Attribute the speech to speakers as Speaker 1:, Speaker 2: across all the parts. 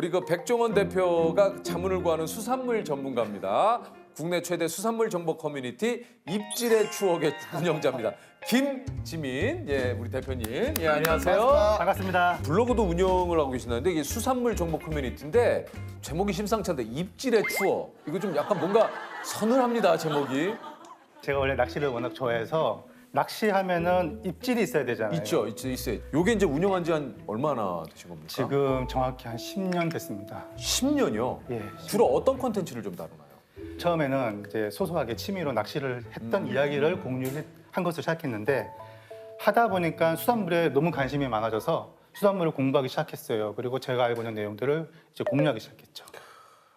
Speaker 1: 우리 그 백종원 대표가 자문을 구하는 수산물 전문가입니다. 국내 최대 수산물 정보 커뮤니티 입질의 추억의 운영자입니다. 김지민, 예, 우리 대표님, 예, 안녕하세요.
Speaker 2: 반갑습니다.
Speaker 1: 블로그도 운영을 하고 계신다는데 이게 수산물 정보 커뮤니티인데 제목이 심상치 않은데 입질의 추억. 이거 좀 약간 뭔가 서늘합니다, 제목이.
Speaker 2: 제가 원래 낚시를 워낙 좋아해서 낚시하면은 입질이 있어야 되잖아요.
Speaker 1: 있죠, 있어요. 요게 이제 운영한 지 한 얼마나 되신 겁니까?
Speaker 2: 지금 정확히 한 10년 됐습니다.
Speaker 1: 10년이요?
Speaker 2: 예.
Speaker 1: 주로 어떤 콘텐츠를 좀 다루나요?
Speaker 2: 처음에는 이제 소소하게 취미로 낚시를 했던 이야기를 공유한 것을 시작했는데 하다 보니까 수산물에 너무 관심이 많아져서 수산물을 공부하기 시작했어요. 그리고 제가 알고 있는 내용들을 이제 공유하기 시작했죠.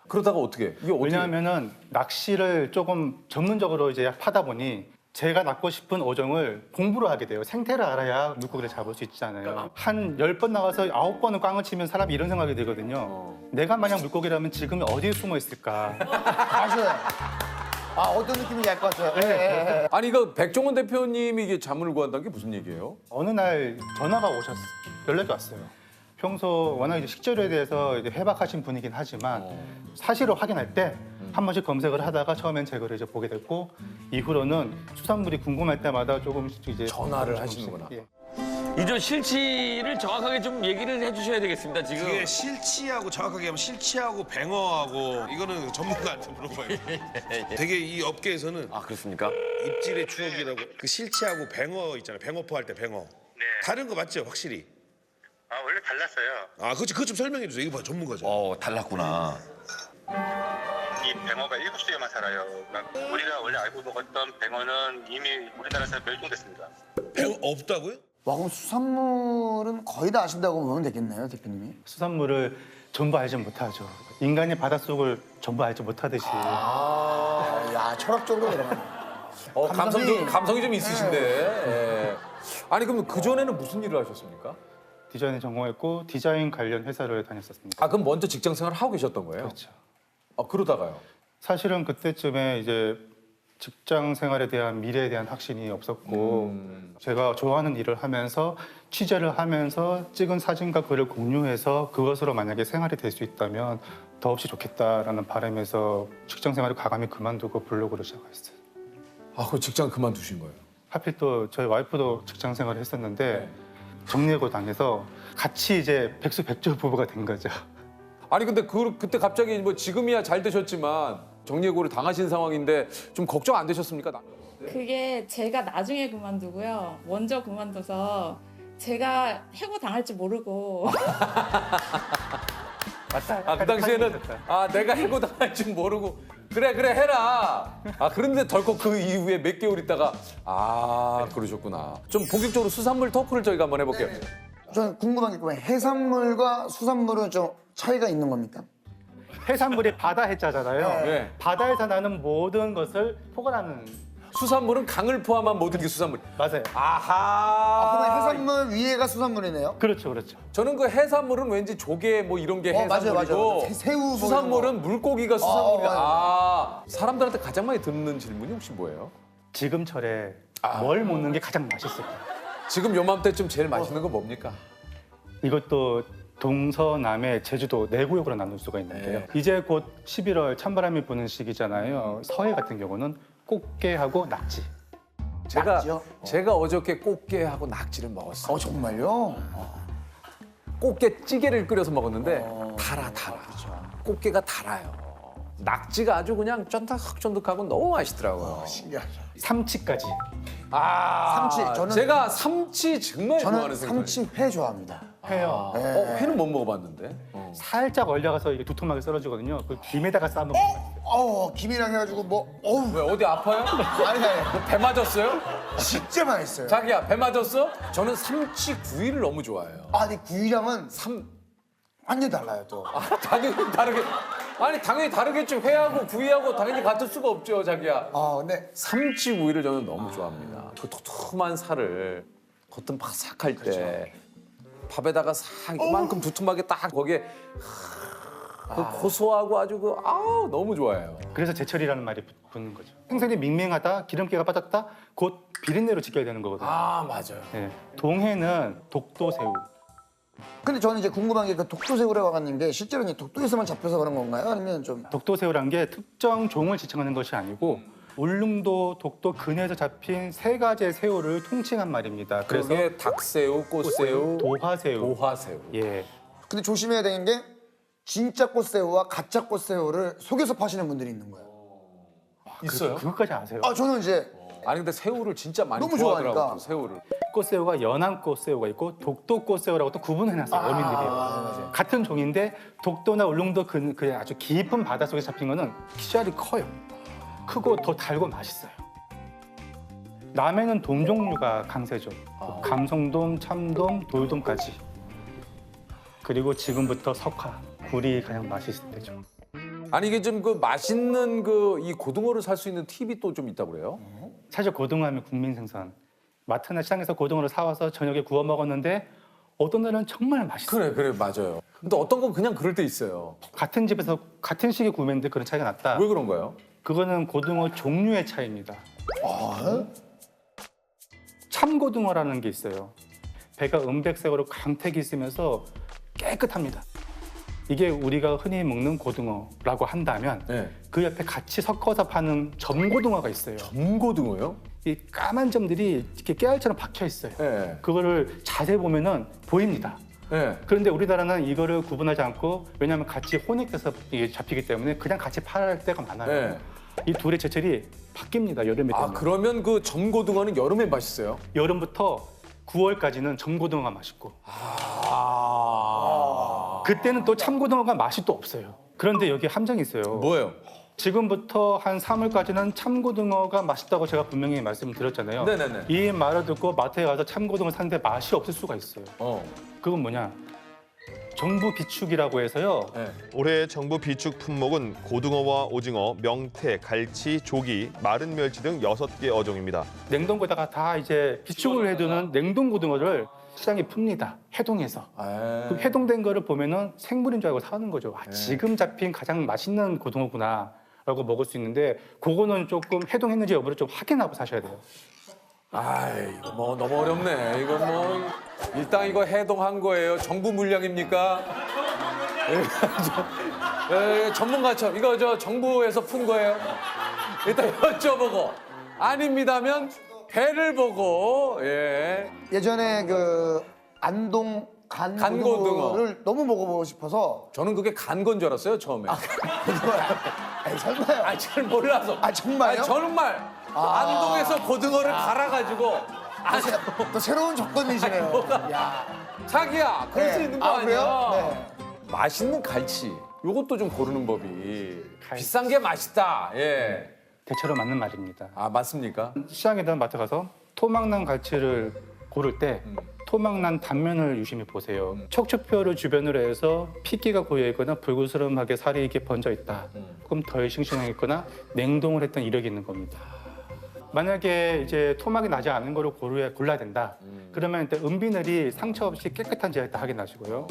Speaker 1: 그러다가 어떻게? 이게 어떻게?
Speaker 2: 왜냐하면은 낚시를 조금 전문적으로 이제 하다 보니 제가 낚고 싶은 어종을 공부를 하게 돼요. 생태를 알아야 물고기를 잡을 수 있잖아요. 한 10번 나가서 9번은 꽝을 치면 사람이 이런 생각이 들거든요. 내가 만약 물고기라면 지금 어디에 숨어 있을까?
Speaker 3: 맞아요. 아, 어떤 느낌인지 알 것 같아요. 예, 예, 예.
Speaker 1: 아니 그 백종원 대표님이 이게 자문을 구한다는 게 무슨 얘기예요?
Speaker 2: 어느 날 전화가 연락이 왔어요. 평소 워낙 이제 식재료에 대해서 이제 해박하신 분이긴 하지만 사실을 확인할 때 한 번씩 검색을 하다가 처음엔 제 글을 이제 보게 됐고 이후로는 수산물이 궁금할 때마다 조금씩 이제
Speaker 1: 전화를 하시는구나.
Speaker 2: 예.
Speaker 4: 이전 실치를 정확하게 좀 얘기를 해주셔야 되겠습니다. 지금
Speaker 5: 이게 실치하고 정확하게 하면 실치하고 뱅어하고 이거는 전문가한테 물어봐요. 되게 이 업계에서는
Speaker 4: 아 그렇습니까?
Speaker 5: 입질의 추억이라고 그 실치하고 뱅어 있잖아요. 뱅어포 할 때 뱅어. 다른 거 맞죠? 확실히.
Speaker 6: 아 원래 달랐어요.
Speaker 5: 아 그거 좀 설명해 주세요. 이거 봐 전문가죠.
Speaker 4: 달랐구나.
Speaker 6: 이 뱅어가 7시에만 살아요. 그러니까 우리가 원래 알고 먹었던 뱅어는 이미 우리나라에서 멸종됐습니다.
Speaker 5: 뱅어 없다고요?
Speaker 3: 와, 그럼 수산물은 거의 다 아신다고 보면 되겠네요, 대표님이.
Speaker 2: 수산물을 전부 알지 못하죠. 인간이 바닷속을 전부 알지 못하듯이
Speaker 3: 야, 철학적으로 들어가네.
Speaker 1: 감성이 좀 있으신데. 예. 아니 그럼 그 전에는 무슨 일을 하셨습니까?
Speaker 2: 디자인을 전공했고 디자인 관련 회사를 다녔었습니다.
Speaker 1: 아 그럼 먼저 직장 생활을 하고 계셨던 거예요?
Speaker 2: 그렇죠.
Speaker 1: 아 그러다가요?
Speaker 2: 사실은 그때쯤에 이제 직장 생활에 대한 미래에 대한 확신이 없었고 제가 좋아하는 일을 하면서 취재를 하면서 찍은 사진과 글을 공유해서 그것으로 만약에 생활이 될 수 있다면 더없이 좋겠다라는 바람에서 직장 생활을 과감히 그만두고 블로그를 시작했어요.
Speaker 1: 아 그 직장 그만두신 거예요?
Speaker 2: 하필 또 저희 와이프도 직장 생활을 했었는데 정리해고 당해서 같이 이제 백수백조 부부가 된 거죠.
Speaker 1: 아니 근데 그때 갑자기 뭐 지금이야 잘 되셨지만 정리해고를 당하신 상황인데 좀 걱정 안 되셨습니까?
Speaker 7: 그게 제가 나중에 그만두고요. 먼저 그만둬서 제가 해고 당할지 모르고
Speaker 2: 맞다.
Speaker 1: 아 그 당시에는 아 내가 해고 당할 줄 모르고 그래 해라. 아 그런데 덜컥 그 이후에 몇 개월 있다가 아 그러셨구나. 좀 본격적으로 수산물 토크를 저희가 한번 해볼게요.
Speaker 3: 저는 궁금한 게 있거든요. 해산물과 수산물은 좀 차이가 있는 겁니까?
Speaker 2: 해산물이 바다 해자잖아요.
Speaker 1: 네.
Speaker 2: 바다에서 나는 모든 것을 포괄하는
Speaker 1: 수산물은 강을 포함한 모든 게 수산물.
Speaker 2: 맞아요.
Speaker 1: 아하.
Speaker 3: 그러면 해산물 위에가 수산물이네요?
Speaker 2: 그렇죠.
Speaker 1: 저는 그 해산물은 왠지 조개 뭐 이런 게
Speaker 3: 맞아요,
Speaker 1: 해산물이고
Speaker 3: 맞아요. 새우 뭐
Speaker 1: 수산물은 물고기가 수산물이다.
Speaker 3: 맞아요.
Speaker 1: 아 사람들한테 가장 많이 듣는 질문이 혹시 뭐예요?
Speaker 2: 지금철에 뭘 먹는 게 가장 맛있을까?
Speaker 1: 지금 요맘때쯤 제일 맛있는 거 뭡니까?
Speaker 2: 이것도 동서남의 제주도 네 구역으로 나눌 수가 있는데요. 이제 곧 11월 찬바람이 부는 시기잖아요. 서해 같은 경우는 꽃게하고 낙지.
Speaker 3: 낙지요?
Speaker 1: 제가 어저께 꽃게하고 낙지를 먹었어요.
Speaker 3: 정말요?
Speaker 1: 꽃게 찌개를 끓여서 먹었는데 달아. 꽃게가 달아요. 낙지가 아주 그냥 쫀득쫀득하고 너무 맛있더라고요.
Speaker 3: 신기하죠.
Speaker 2: 삼치까지.
Speaker 1: 아,
Speaker 3: 삼치,
Speaker 1: 제가 삼치 정말
Speaker 3: 저는
Speaker 1: 좋아하는 생선이에요.
Speaker 3: 삼치회 좋아합니다.
Speaker 2: 회요.
Speaker 1: 회는 못 먹어봤는데.
Speaker 2: 살짝 얼려가서 이게 두툼하게 썰어주거든요. 그 김에다가 싸 먹으면
Speaker 3: 김이랑 해가지고 뭐, 어우,
Speaker 1: 왜 어디 아파요?
Speaker 3: 아니,
Speaker 1: 배 맞았어요?
Speaker 3: 진짜 맛있어요.
Speaker 1: 자기야 배 맞았어? 저는 삼치 구이를 너무 좋아해요.
Speaker 3: 근데 구이랑은 완전 달라요, 또.
Speaker 1: 당연히 다르게. 아니 당연히 다르겠죠. 회하고 구이하고 당연히 같을 수가 없죠, 자기야.
Speaker 3: 근데
Speaker 1: 삼치 구이를 저는 너무 좋아합니다. 그 도톰한 살을 겉은 바삭할 때 밥에다가 싹 이만큼 두툼하게 딱 거기에 그 고소하고 아주 아우 너무 좋아해요.
Speaker 2: 그래서 제철이라는 말이 붙는 거죠. 생선이 밍밍하다, 기름기가 빠졌다, 곧 비린내로 지켜야 되는 거거든요.
Speaker 1: 아 맞아요.
Speaker 2: 네. 동해는 독도새우,
Speaker 3: 근데 저는 이제 궁금한 게 그 독도새우라고 하는 게 실제로 이제 독도에서만 잡혀서 그런 건가요? 아니면 좀
Speaker 2: 독도새우란 게 특정 종을 지칭하는 것이 아니고 울릉도, 독도 근해에서 잡힌 3가지의 새우를 통칭한 말입니다. 그래서
Speaker 1: 그게 닭새우, 꽃새우,
Speaker 2: 도화새우.
Speaker 1: 도화새우.
Speaker 2: 예.
Speaker 3: 근데 조심해야 되는 게 진짜 꽃새우와 가짜 꽃새우를 속여서 파시는 분들이 있는 거예요.
Speaker 1: 있어요?
Speaker 2: 그것까지 아세요?
Speaker 3: 아 저는 이제
Speaker 1: 아니 근데 새우를 진짜 많이
Speaker 3: 너무
Speaker 1: 좋아하더라고요.
Speaker 3: 좋아하니까.
Speaker 1: 그 새우를.
Speaker 2: 꽃새우가 연안 꽃새우가 있고 독도 꽃새우라고 또 구분해놨어요. 어민들이. 같은 종인데 독도나 울릉도 그 아주 깊은 바닷속에 잡힌 거는 씨알이 커요. 크고 더 달고 맛있어요. 남해는 돔 종류가 강세죠. 감성돔, 참돔, 돌돔까지. 그리고 지금부터 석화, 굴이 가장 맛있을 때죠.
Speaker 1: 아니 이게 좀 그 맛있는 그 이 고등어를 살 수 있는 팁이 또 좀 있다고 그래요?
Speaker 2: 사실 고등어하면 국민 생선. 마트나 시장에서 고등어를 사와서 저녁에 구워 먹었는데 어떤 날은 정말 맛있어요.
Speaker 1: 그래 맞아요. 근데 어떤 건 그냥 그럴 때 있어요.
Speaker 2: 같은 집에서 같은 시기에 구매했는데 그런 차이가 났다.
Speaker 1: 왜 그런 거예요?
Speaker 2: 그거는 고등어 종류의 차이입니다. 참고등어라는 게 있어요. 배가 은백색으로 강택이 있으면서 깨끗합니다. 이게 우리가 흔히 먹는 고등어라고 한다면
Speaker 1: 네.
Speaker 2: 그 옆에 같이 섞어서 파는 점고등어가 있어요.
Speaker 1: 전고등어요?
Speaker 2: 이 까만 점들이 이렇게 깨알처럼 박혀 있어요.
Speaker 1: 네.
Speaker 2: 그거를 자세히 보면은 보입니다.
Speaker 1: 네.
Speaker 2: 그런데 우리나라는 이거를 구분하지 않고 왜냐하면 같이 혼익돼서 이게 잡히기 때문에 그냥 같이 팔 때가 많아요.
Speaker 1: 네.
Speaker 2: 이 둘의 제철이 바뀝니다. 여름에
Speaker 1: 아
Speaker 2: 되면.
Speaker 1: 그러면 그 전고등어는 여름에 맛있어요?
Speaker 2: 여름부터 9월까지는 점고등어가 맛있고 그때는 또 참고등어가 맛이 또 없어요. 그런데 여기 함정이 있어요.
Speaker 1: 뭐예요?
Speaker 2: 지금부터 한 3월까지는 참고등어가 맛있다고 제가 분명히 말씀드렸잖아요.
Speaker 1: 네네네.
Speaker 2: 이 말을 듣고 마트에 가서 참고등어 샀는데 맛이 없을 수가 있어요. 그건 뭐냐? 정부 비축이라고 해서요.
Speaker 1: 네.
Speaker 8: 올해 정부 비축 품목은 고등어와 오징어, 명태, 갈치, 조기, 마른 멸치 등 6개 어종입니다.
Speaker 2: 냉동고에다가 다 이제 비축을 해두는 냉동 고등어를 시장에 풉니다. 해동해서. 그 해동된 거를 보면은 생물인 줄 알고 사는 거죠. 아, 지금 잡힌 가장 맛있는 고등어구나 라고 먹을 수 있는데 그거는 조금 해동했는지 여부를 좀 확인하고 사셔야 돼요.
Speaker 1: 아이 이거 뭐 너무 어렵네. 이거 뭐 일단 이거 해동한 거예요. 정부 물량입니까? 전문가처럼 이거 저 정부에서 푼 거예요. 일단 여쭤보고 아닙니다면 배를 보고 예.
Speaker 3: 예전에 그 안동
Speaker 1: 간고등어.
Speaker 3: 간고등어를 너무 먹어보고 싶어서
Speaker 1: 저는 그게 간 건 줄 알았어요 처음에.
Speaker 3: 아니, 설마요?
Speaker 1: 아, 잘 몰라서.
Speaker 3: 아, 정말요?
Speaker 1: 아니, 정말 안동에서 고등어를 갈아가지고
Speaker 3: 또 새로운 접근이시네요. 야.
Speaker 1: 자기야 그럴 수
Speaker 3: 네.
Speaker 1: 있는 거
Speaker 3: 아,
Speaker 1: 아니야?
Speaker 3: 그래요? 네.
Speaker 1: 맛있는 갈치 요것도 좀 고르는 법이 비싼 게 맛있다. 예.
Speaker 2: 대체로 맞는 말입니다.
Speaker 1: 아 맞습니까?
Speaker 2: 시장에다 마트 가서 토막난 갈치를 고를 때 토막난 단면을 유심히 보세요. 척추뼈를 주변으로 해서 핏기가 고여 있거나 불그스름하게 살이 이렇게 번져 있다. 그럼 덜 싱싱했거나 냉동을 했던 이력이 있는 겁니다. 만약에 이제 토막이 나지 않은 거를 골라야 된다. 그러면 일단 은비늘이 상처 없이 깨끗한 지역에 확인하시고요.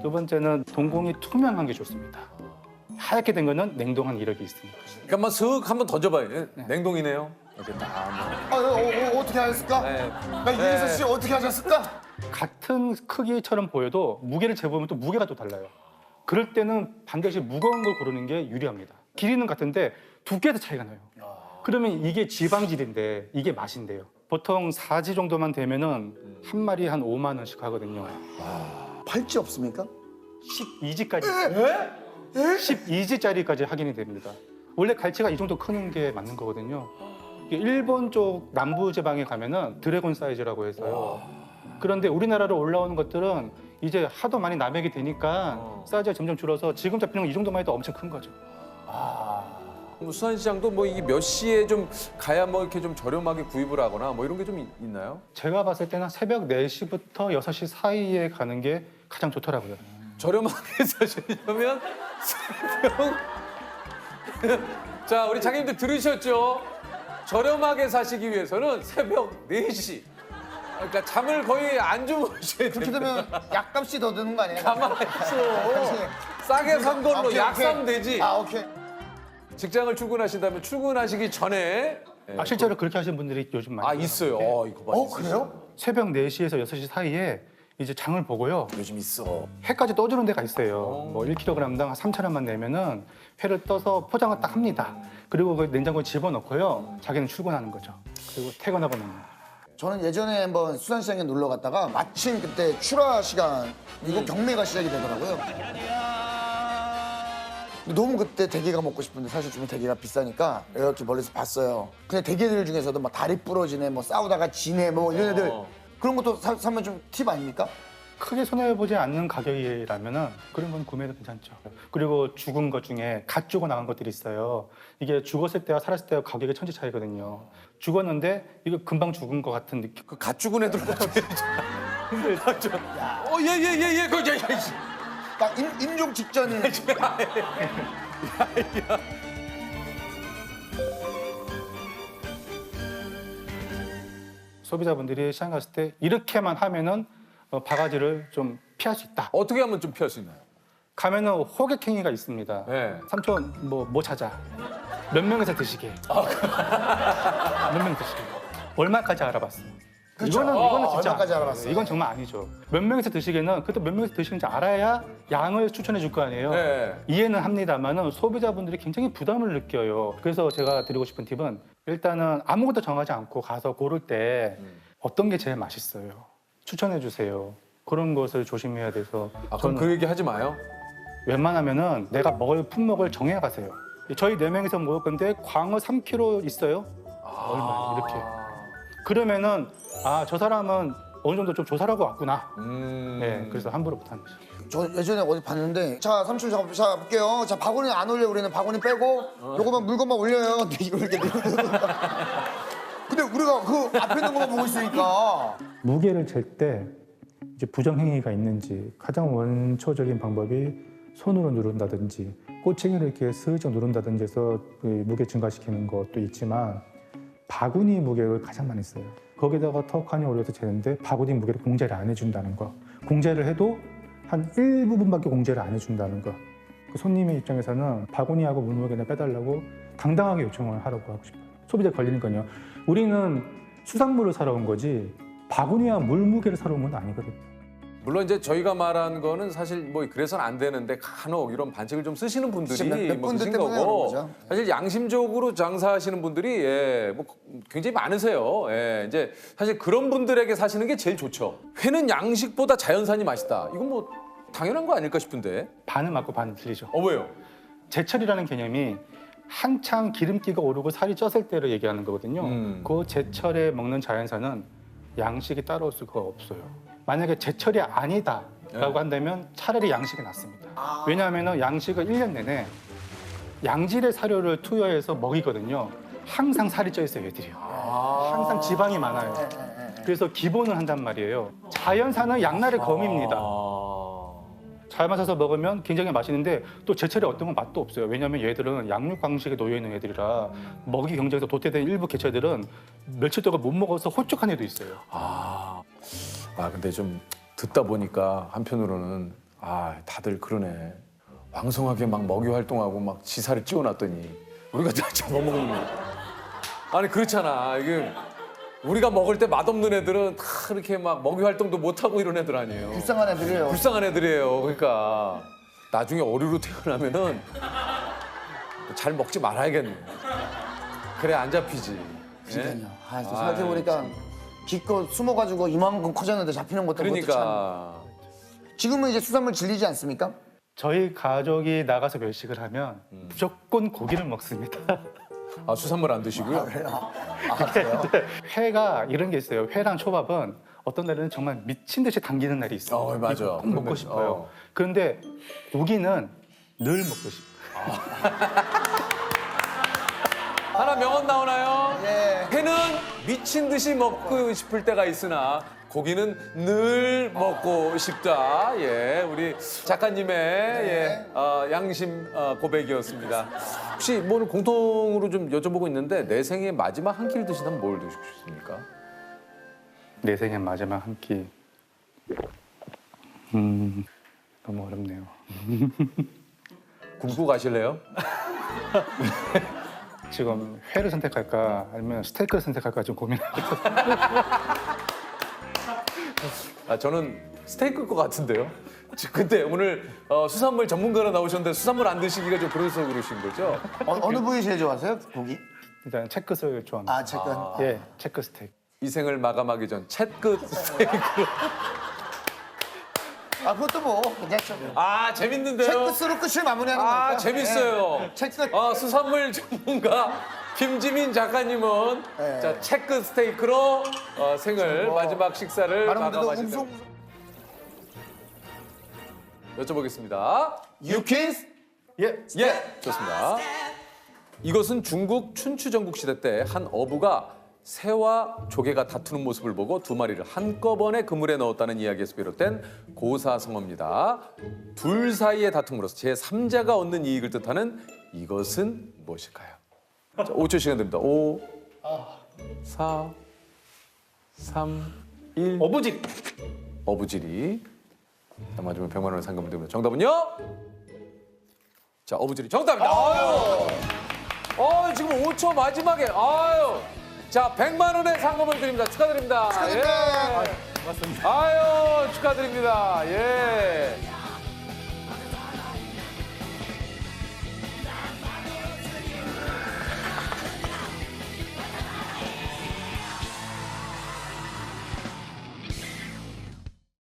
Speaker 2: 두 번째는 동공이 투명한 게 좋습니다. 하얗게 된 거는 냉동한 이력이 있습니다.
Speaker 1: 그러니까 한번 슥 한번 던져봐요. 예? 냉동이네요. 이렇게 딱.
Speaker 3: 어떻게 하셨을까?
Speaker 1: 네.
Speaker 3: 나 이혜서 씨 어떻게 하셨을까?
Speaker 2: 같은 크기처럼 보여도 무게를 재보면 또 무게가 또 달라요. 그럴 때는 반드시 무거운 걸 고르는 게 유리합니다. 길이는 같은데 두께도 차이가 나요. 그러면 이게 지방질인데 이게 맛인데요. 보통 4지 정도만 되면은 한 마리 한 5만 원씩 하거든요.
Speaker 3: 팔찌 없습니까?
Speaker 2: 12지까지. 12지짜리까지 확인이 됩니다. 원래 갈치가 이 정도 크는 게 맞는 거거든요. 이게 일본 쪽 남부 지방에 가면은 드래곤 사이즈라고 해서요. 그런데 우리나라로 올라오는 것들은 이제 하도 많이 남획이 되니까 사이즈가 점점 줄어서 지금 잡히는 건 이 정도만 해도 엄청 큰 거죠.
Speaker 1: 수산시장도 뭐 이게 몇 시에 좀 가야 뭐 이렇게 좀 저렴하게 구입을 하거나 뭐 이런 게 좀 있나요?
Speaker 2: 제가 봤을 때는 새벽 4시부터 6시 사이에 가는 게 가장 좋더라고요.
Speaker 1: 저렴하게 사시려면 새벽 자 우리 장님들 들으셨죠? 저렴하게 사시기 위해서는 새벽 4시 그러니까 잠을 거의 안 주무셔야
Speaker 3: 그렇게
Speaker 1: 됩니다.
Speaker 3: 되면 약값이 더 드는 거 아니에요?
Speaker 1: 가만히 있어. 싸게 산 걸로
Speaker 3: 오케이,
Speaker 1: 약
Speaker 3: 오케이.
Speaker 1: 사면 되지.
Speaker 3: 아 오케이.
Speaker 1: 직장을 출근하신다면 출근하시기 전에
Speaker 2: 실제로 그렇게 하시는 분들이 요즘 많이
Speaker 1: 아 있어요.
Speaker 2: 있는데
Speaker 1: 이거 봐.
Speaker 3: 그래요?
Speaker 2: 새벽 4시에서 6시 사이에 이제 장을 보고요.
Speaker 1: 요즘 있어.
Speaker 2: 회까지 떠주는 데가 있어요. 뭐 1kg당 3,000원만 내면은 회를 떠서 포장을 딱 합니다. 그리고 그 냉장고에 집어넣고요. 자기는 출근하는 거죠. 그리고 퇴근하고 나면.
Speaker 3: 저는 예전에 한번 수산시장에 놀러 갔다가 마침 그때 출하 시간이고 경매가 시작이 되더라고요. 근데 너무 그때 대게가 먹고 싶은데 사실 좀 대게가 비싸니까 이렇게 멀리서 봤어요. 근데 대게들 중에서도 막 다리 부러지네, 뭐 싸우다가 지네, 뭐 이런 애들 그런 것도 사면 좀 팁 아닙니까?
Speaker 2: 크게 손해보지 않는 가격이라면은 그런 건 구매도 괜찮죠. 그리고 죽은 것 중에 갓 죽어 나간 것들이 있어요. 이게 죽었을 때와 살았을 때와 가격의 천지 차이거든요. 죽었는데 이거 금방 죽은 것 같은 느낌.
Speaker 1: 그 갓 죽은 애들 예예예예 그
Speaker 3: 딱 임종 직전에
Speaker 2: 소비자분들이 시장 갔을 때 이렇게만 하면은 바가지를 좀 피할 수 있다.
Speaker 1: 어떻게 하면 좀 피할 수 있나요?
Speaker 2: 가면은 호객행위가 있습니다.
Speaker 1: 네.
Speaker 2: 삼촌 뭐 찾아? 몇 명에서 드시게? 몇 명 드시게? 얼마까지 알아봤어? 이거는 진짜
Speaker 3: 얼마까지
Speaker 2: 아니에요.
Speaker 3: 알아봤어요?
Speaker 2: 이건 정말 아니죠. 몇 명에서 드시게는 그때 몇 명에서 드시는지 알아야 양을 추천해 줄 거 아니에요.
Speaker 1: 네.
Speaker 2: 이해는 합니다만은 소비자분들이 굉장히 부담을 느껴요. 그래서 제가 드리고 싶은 팁은 일단은 아무것도 정하지 않고 가서 고를 때 어떤 게 제일 맛있어요? 추천해 주세요. 그런 것을 조심해야 돼서
Speaker 1: 아 그럼 그 얘기 하지 마요.
Speaker 2: 웬만하면은 내가 먹을 품목을 정해 가세요. 저희 4명이서 먹을 건데 광어 3kg 있어요? 얼마 이렇게. 그러면은 아, 저 사람은 어느 정도 좀 조사하고 왔구나. 네, 그래서 함부로 못 하는 거죠.
Speaker 3: 저 예전에 어디 봤는데 자 삼촌 자 볼게요. 자 바구니 안 올려 우리는 바구니 빼고 요거만 물건만 올려요. 근데 이걸 이렇게 근데 우리가 그 앞에 있는 것만 보고 있으니까
Speaker 9: 무게를 잴 때 이제 부정행위가 있는지 가장 원초적인 방법이 손으로 누른다든지 꼬챙이를 이렇게 슬쩍 누른다든지 해서 그 무게 증가시키는 것도 있지만 바구니 무게를 가장 많이 써요. 거기다가 턱하니 올려서 재는데 바구니 무게를 공제를 안 해준다는 거. 공제를 해도 한 일부분밖에 공제를 안 해준다는 거. 그 손님의 입장에서는 바구니하고 물무게나 빼달라고 당당하게 요청을 하라고 하고 싶어요. 소비자 걸리는 건요. 우리는 수산물을 사러 온 거지 바구니와 물무게를 사러 온 건 아니거든요.
Speaker 1: 물론 이제 저희가 말한 거는 사실 뭐 그래서는 안 되는데 간혹 이런 반칙을 좀 쓰시는 분들이
Speaker 3: 몇
Speaker 1: 뭐
Speaker 3: 분들
Speaker 1: 쓰신
Speaker 3: 때문에 그런
Speaker 1: 거고
Speaker 3: 거죠.
Speaker 1: 사실 양심적으로 장사하시는 분들이 뭐 굉장히 많으세요. 이제 사실 그런 분들에게 사시는 게 제일 좋죠. 회는 양식보다 자연산이 맛있다. 이건 뭐 당연한 거 아닐까 싶은데.
Speaker 2: 반은 맞고 반은 틀리죠.
Speaker 1: 왜요?
Speaker 2: 제철이라는 개념이 한창 기름기가 오르고 살이 쪘을 때를 얘기하는 거거든요. 그 제철에 먹는 자연산은 양식이 따라올 수가 없어요. 만약에 제철이 아니다라고 한다면 차라리 양식이 낫습니다. 왜냐하면 양식을 1년 내내 양질의 사료를 투여해서 먹이거든요. 항상 살이 쪄 있어요, 얘들이요. 항상 지방이 많아요. 그래서 기본을 한단 말이에요. 자연산은 양날의 검입니다. 잘 맞아서 먹으면 굉장히 맛있는데 또 제철에 어떤 건 맛도 없어요. 왜냐하면 얘들은 양육 방식에 놓여 있는 애들이라 먹이 경쟁에서 도태된 일부 개체들은 며칠 동안 못 먹어서 호쭉한 애도 있어요.
Speaker 1: 근데 좀 듣다 보니까 한편으로는 다들 그러네. 왕성하게 막 먹이 활동하고 막 지사를 찍어놨더니 우리가 다 잡아먹는 거. 아니 그렇잖아. 이게 우리가 먹을 때 맛없는 애들은 다 이렇게 막 먹이 활동도 못하고 이런 애들 아니에요.
Speaker 3: 불쌍한 애들이에요.
Speaker 1: 불쌍한 애들이에요. 그러니까 나중에 어류로 태어나면은 잘 먹지 말아야겠네. 그래 안 잡히지.
Speaker 3: 진짜요. 또 생각해보니까 기껏 숨어가지고 이만큼 커졌는데 잡히는 것도 그것도 참.
Speaker 1: 그러니까
Speaker 3: 지금은 이제 수산물 질리지 않습니까?
Speaker 2: 저희 가족이 나가서 외식을 하면 무조건 고기를 먹습니다.
Speaker 1: 수산물 안 드시고요.
Speaker 2: 회가 이런 게 있어요. 회랑 초밥은 어떤 날에는 정말 미친 듯이 당기는 날이 있어요.
Speaker 1: 맞아.
Speaker 2: 이거 꼭 먹고 싶어요. 그런데 고기는 늘 먹고 싶어요.
Speaker 1: 하나 명언 나오나요?
Speaker 3: 예.
Speaker 1: 회는 미친 듯이 먹고 싶을 때가 있으나 고기는 늘 먹고 싶다. 예, 우리 작가님의 양심 고백이었습니다. 혹시 뭐 공통으로 좀 여쭤보고 있는데 내 생의 마지막 한 끼를 드신다면 뭘 드시고 싶습니까?
Speaker 2: 내 생의 마지막 한 끼. 너무 어렵네요.
Speaker 1: 굶고 가실래요?
Speaker 2: 지금 회를 선택할까 아니면 스테이크를 선택할까 좀 고민하고 있어요.
Speaker 1: 저는 스테이크일 것 같은데요. 근데 오늘 수산물 전문가로 나오셨는데 수산물 안 드시기가 좀 그래서 그러신 거죠?
Speaker 3: 어느 부위 제일 좋아하세요? 고기?
Speaker 2: 일단 채끝을 좋아합니다.
Speaker 3: 아, 채끝.
Speaker 2: 예, 채끝 스테이크.
Speaker 1: 이 생을 마감하기 전 채끝 스테이크.
Speaker 3: 그것도 뭐 괜찮죠.
Speaker 1: 재밌는데요?
Speaker 3: 채끝으로 끝을 마무리하는 거니까.
Speaker 1: 재밌어요.
Speaker 3: 예. 채끝.
Speaker 1: 수산물 전문가 김지민 작가님은
Speaker 3: 네.
Speaker 1: 자 채끝 스테이크로 생을 마지막 식사를
Speaker 3: 많은 분들도
Speaker 1: 마감하신다.
Speaker 3: 웅성.
Speaker 1: 여쭤보겠습니다. 유키스? 예, 좋습니다. 이것은 중국 춘추전국 시대 때 한 어부가 새와 조개가 다투는 모습을 보고 두 마리를 한꺼번에 그물에 넣었다는 이야기에서 비롯된 고사성어입니다. 둘 사이의 다툼으로서 제3자가 얻는 이익을 뜻하는 이것은 무엇일까요? 자, 5초 시간 드립니다. 5, 4, 3, 1.
Speaker 2: 어부직.
Speaker 1: 어부지리. 자, 맞으면 100만 원의 상금을 드립니다. 정답은요? 자, 어부지리 정답입니다. 지금 5초 마지막에. 자, 100만 원의 상금을 드립니다. 축하드립니다.
Speaker 3: 축하드립니다.
Speaker 1: 예. 축하드립니다. 예.